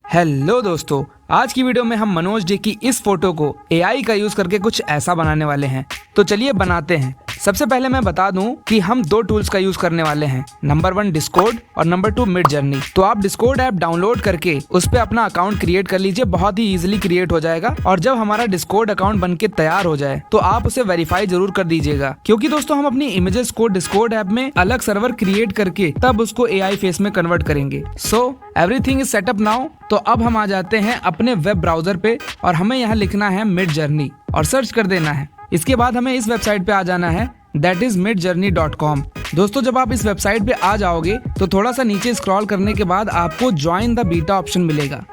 Hello दोस्तों, आज की वीडियो में हम मनोज जी की इस फोटो को एआई का यूज करके कुछ ऐसा बनाने वाले हैं। तो चलिए बनाते हैं। सबसे पहले मैं बता दूं कि हम दो टूल्स का यूज करने वाले हैं, नंबर 1 डिस्कॉर्ड और नंबर 2 मिडजर्नी। तो आप डिस्कॉर्ड ऐप डाउनलोड करके उस पे अपना अकाउंट क्रिएट कर लीजिए, बहुत ही इजीली क्रिएट हो जाएगा। और जब हमारा डिस्कॉर्ड अकाउंट बनके तैयार हो जाए तो आप उसे वेरीफाई जरूर कर दीजिएगा, क्योंकि दोस्तों हम अपनी इमेजेस को डिस्कॉर्ड ऐप में अलग सर्वर क्रिएट करके तब उसको एआई फेस में कन्वर्ट करेंगे। So everything is setup now. तो अब हम आ जाते हैं अपने वेब ब्राउजर पे और हमें यहाँ लिखना है मिडजर्नी और सर्च कर देना है। इसके बाद हमें इस वेबसाइट पे आ जाना है, that is midjourney.com। दोस्तों जब आप इस वेबसाइट पे आ जाओगे तो थोड़ा सा नीचे स्क्रॉल करने के बाद आपको ज्वाइन द बीटा ऑप्शन मिलेगा,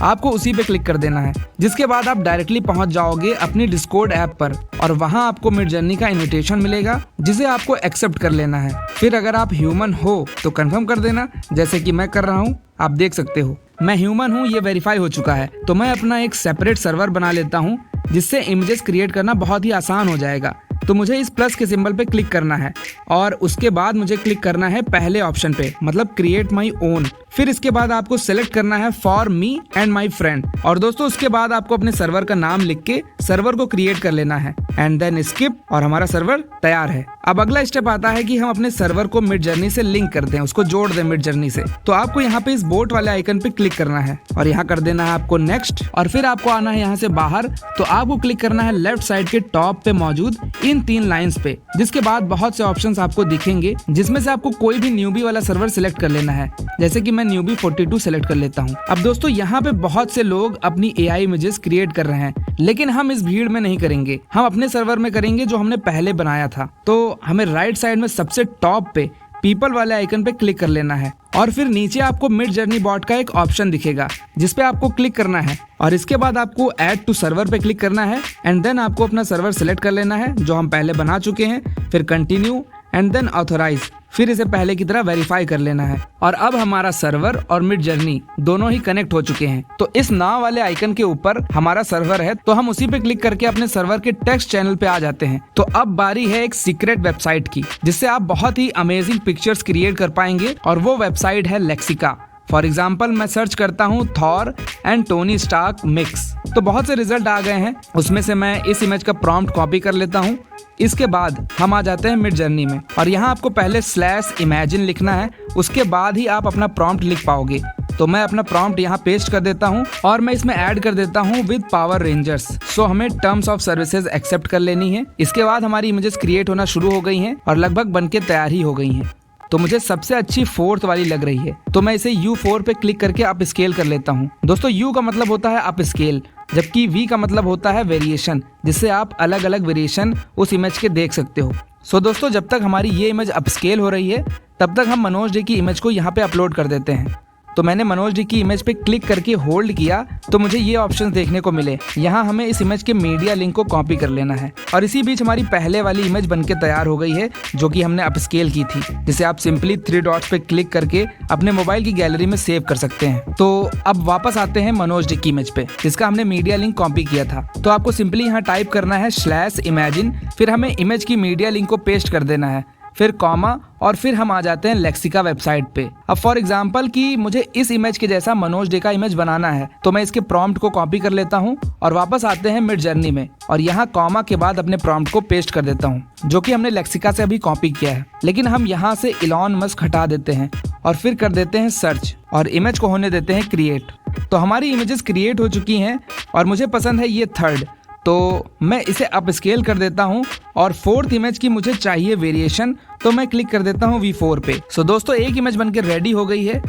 आपको उसी पे क्लिक कर देना है। जिसके बाद आप डायरेक्टली पहुंच जाओगे अपनी डिस्कॉर्ड ऐप पर और वहां आपको मिडजर्नी का इनविटेशन मिलेगा, जिसे आपको एक्सेप्ट कर लेना है। फिर अगर आप ह्यूमन हो तो कंफर्म कर देना, जैसे कि मैं कर रहा हूँ। आप देख सकते हो मैं ह्यूमन हूँ, ये वेरीफाई हो चुका है। तो मैं अपना एक सेपरेट सर्वर बना लेता हूँ, जिससे इमेजेस क्रिएट करना बहुत ही आसान हो जाएगा। तो मुझे इस प्लस के सिंबल पे क्लिक करना है और उसके बाद मुझे क्लिक करना है पहले ऑप्शन पे, मतलब क्रिएट माई ओन। फिर इसके बाद आपको सेलेक्ट करना है for me and my friend. और दोस्तों उसके बाद आपको अपने सर्वर का नाम लिख के सर्वर को क्रिएट कर लेना है एंड देन स्किप, और हमारा सर्वर तैयार है। अब अगला स्टेप आता है कि हम अपने सर्वर को मिडजर्नी से लिंक कर दें, उसको जोड़ दें मिडजर्नी से। तो आपको यहाँ पे इस बोट वाले आइकन पे क्लिक करना है और यहाँ कर देना है आपको नेक्स्ट, और फिर आपको आना है यहाँ से बाहर। तो आपको क्लिक करना है लेफ्ट साइड के टॉप पे मौजूद इन 3 लाइंस पे, जिसके बाद बहुत से ऑप्शंस आपको दिखेंगे, जिसमें से आपको कोई भी न्यूबी वाला सर्वर सिलेक्ट कर लेना है। जैसे कि मैं न्यूबी 42 सेलेक्ट कर लेता हूँ। अब दोस्तों यहाँ पे बहुत से लोग अपनी एआई इमेजेस क्रिएट कर रहे हैं, लेकिन हम इस भीड़ में नहीं करेंगे, हम अपने सर्वर में करेंगे जो हमने पहले बनाया था। तो हमें राइट साइड में सबसे टॉप पे पीपल वाले आइकन पे क्लिक कर लेना है और फिर नीचे आपको मिडजर्नी बॉट का एक ऑप्शन दिखेगा, जिसपे आपको क्लिक करना है और इसके बाद आपको ऐड टू सर्वर पे क्लिक करना है एंड देन आपको अपना सर्वर सिलेक्ट कर लेना है जो हम पहले बना चुके हैं। फिर कंटिन्यू एंड देन ऑथोराइज, फिर इसे पहले की तरह वेरीफाई कर लेना है। और अब हमारा सर्वर और मिडजर्नी दोनों ही कनेक्ट हो चुके हैं। तो इस नाव वाले आइकन के ऊपर हमारा सर्वर है, तो हम उसी पे क्लिक करके अपने सर्वर के टेक्स्ट चैनल पे आ जाते हैं। तो अब बारी है एक सीक्रेट वेबसाइट की, जिससे आप बहुत ही अमेजिंग पिक्चर्स क्रिएट कर पाएंगे, और वो वेबसाइट है लेक्सिका। फॉर एग्जाम्पल मैं सर्च करता हूँ Thor and Tony Stark mix, तो बहुत से रिजल्ट आ गए हैं। उसमें से मैं इस इमेज का प्रॉम्प्ट कॉपी कर लेता हूँ। इसके बाद हम आ जाते हैं मिडजर्नी में और यहाँ आपको पहले /imagine लिखना है, उसके बाद ही आप अपना प्रॉम्प्ट लिख पाओगे। तो मैं अपना प्रॉम्प्ट यहाँ पेस्ट कर देता हूँ और मैं इसमें ऐड कर देता हूँ विद पावर रेंजर्स। सो हमें टर्म्स ऑफ सर्विसेज एक्सेप्ट कर लेनी है। इसके बाद हमारी इमेजेस क्रिएट होना शुरू हो गई हैं और लगभग बनके तैयार ही हो गई हैं। तो मुझे सबसे अच्छी 4th वाली लग रही है, तो मैं इसे U4 पे क्लिक करके अप स्केल कर लेता हूँ। दोस्तों U का मतलब होता है अप स्केल, जबकि V का मतलब होता है वेरिएशन, जिससे आप अलग अलग वेरिएशन उस इमेज के देख सकते हो। सो दोस्तों जब तक हमारी ये इमेज अप स्केल हो रही है, तब तक हम मनोज जी की इमेज को यहाँ पे अपलोड कर देते हैं। तो मैंने मनोज जी की इमेज पे क्लिक करके होल्ड किया तो मुझे ये ऑप्शंस देखने को मिले। यहाँ हमें इस इमेज के मीडिया लिंक को कॉपी कर लेना है और इसी बीच हमारी पहले वाली इमेज बनके तैयार हो गई है, जो कि हमने अपस्केल की थी, जिसे आप सिंपली 3 डॉट्स पे क्लिक करके अपने मोबाइल की गैलरी में सेव कर सकते हैं। तो अब वापस आते हैं मनोज जी की इमेज पे, जिसका हमने मीडिया लिंक कॉपी किया था। तो आपको सिंपली यहाँ टाइप करना है /imagine, फिर हमें इमेज की मीडिया लिंक को पेस्ट कर देना है, फिर कॉमा, और फिर हम आ जाते हैं लेक्सिका वेबसाइट पे। अब फॉर एग्जांपल कि मुझे इस इमेज के जैसा मनोज डे का इमेज बनाना है, तो मैं इसके प्रॉम्प्ट को कॉपी कर लेता हूँ और वापस आते हैं मिडजर्नी में और यहाँ कॉमा के बाद अपने प्रॉम्प्ट को पेस्ट कर देता हूँ, जो कि हमने लेक्सिका से अभी कॉपी किया है। लेकिन हम यहाँ से इलॉन मस्क हटा देते हैं और फिर कर देते हैं सर्च और इमेज को होने देते हैं क्रिएट। तो हमारी इमेजेस क्रिएट हो चुकी हैं और मुझे पसंद है ये 3rd, तो मैं इसे अप स्केल कर देता हूँ और 4th इमेज की मुझे चाहिए वेरिएशन, तो मैं क्लिक कर देता हूँ V4 पे। सो दोस्तों एक इमेज बनके रेडी हो गई है,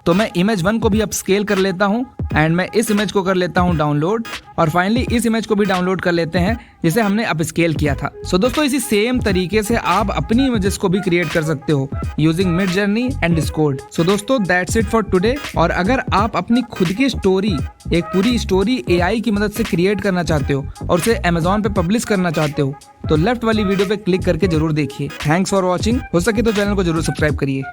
तो मैं इमेज 1 को भी अप स्केल कर लेता हूँ एंड मैं इस इमेज को कर लेता हूँ डाउनलोड, और फाइनली इस इमेज को भी डाउनलोड कर लेते हैं जिसे हमने अप स्केल किया था। सो दोस्तों इसी सेम तरीके से आप अपनी इमेजेस को भी क्रिएट कर सकते हो यूजिंग मिडजर्नी एंड डिस्कॉर्ड। सो दोस्तों दैट्स इट फॉर टुडे। और अगर आप अपनी खुद की स्टोरी, एक पूरी स्टोरी एआई की मदद से क्रिएट करना चाहते हो और उसे Amazon पे पब्लिश करना चाहते हो, तो लेफ्ट वाली वीडियो पे क्लिक करके जरूर देखिए। Thanks for watching. हो सके तो चैनल को जरूर सब्सक्राइब करिए।